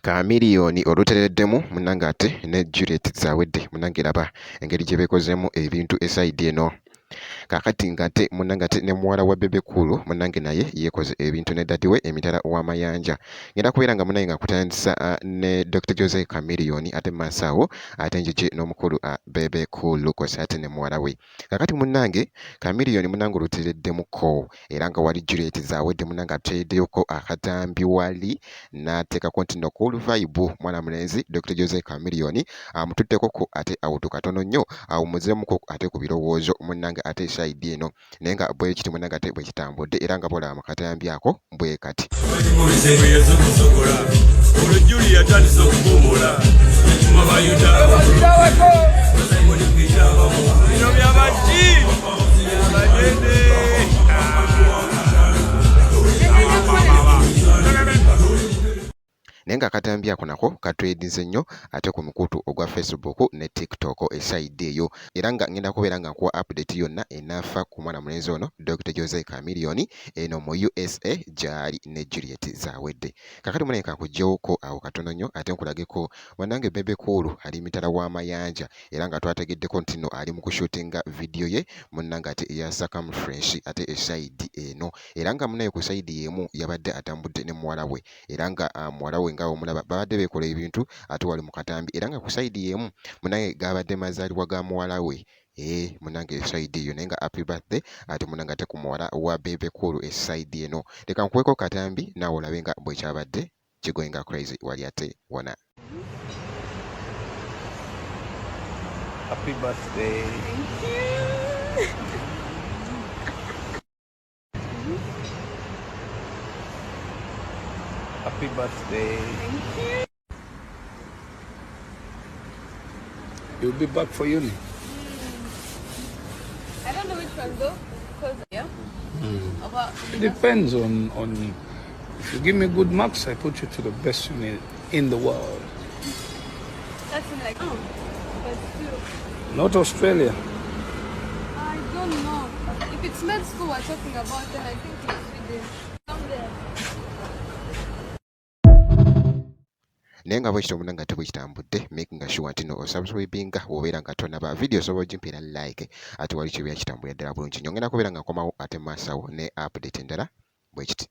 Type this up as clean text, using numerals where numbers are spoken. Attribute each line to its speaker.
Speaker 1: Chameleone olutereddemu munnange ate ne Juliet Zawedde munnange raba engeri gye beekozeemu ebintu esayidi eno. Kaakati ng'ate munnange ate ne muwala wa Bebe Cool munnange naye yeekoze ebintu ne daddy we emitala w'amayanja. Ngenda kubeera nga munnange nga kutandisa ne Dr. Jose Chameleone ate mu maaso awo ate njije n'omukulu Bebe Cool kw'ossa ate ne muwala we. Kaakati munnange Chameleone munnange olutereddemuko era nga wali Juliet Zawedde munnange ateereddeko akatambi wali n'ateekako nti no cool vibe mwana mulenzi Dr. Jose Chameleone amutuddeko ate awutu katono nnyo awumuzzeemuko ate ku birowoozo munnange ate esayidi eno naye nga bwe kiti munnange ate bwe kitambudde era nga bolaba mu katambi ako bwe kati. Naye nga akatambi ako nako katwedinze nnyo ate ku mukutu ogwa Facebook ne TikTok esayidi eyo era nga ngenda kubeera nga nkuwa update yonna enaafa ku mwana mulenzi ono Dr. Jose Chameleone eno mu USA gy'ali ne Juliet Zawedde. Kakati munnange kankuggyewoko awo katono nnyo ate nkulageko munnange Bebe Cool ali mitala w'amayanja era nga twategeddeko nti no ali mu kushootinga vidiyo ye munnange ate eya circumference ate esayidi eno era nga munnange ku sayidi y'emu yabadde atambudde ne muwala we era nga muwala we nga omulaba babadde beekola ebintu ate wali mu katambi era nga ku sayidi y'emu munnange gabadde mazaalibwa ga muwala we. Munnange esayidi eyo naye nga happy birthday ate munnange ate ku muwala wa Bebe Cool esayidi eno. Leka nkuweko katambi naawe olabe nga bwe kyabadde kigoyinga crazy wali ate wona.
Speaker 2: Happy birthday.
Speaker 3: Thank you.
Speaker 2: Happy birthday.
Speaker 3: Thank you.
Speaker 2: You'll be back for uni.
Speaker 3: I don't know which one though, because yeah.
Speaker 2: It depends on if you give me good marks, I put you to the best uni in the world.
Speaker 3: That's like but still.
Speaker 2: Not Australia.
Speaker 3: I don't know. If it's med school we're talking about, then I think it's Sweden. Somewhere.
Speaker 1: Naye nga bwe kityo munnange ate bwe kitambudde making sure nti no osubscribinga obeera nga tonaba video osobola ogimpira like ate wali kibeera kitambulira ddala bulungi nnyo. Ngenda kubeera nga nkomawo ate mu maaso awo ne update endala bwe kiti.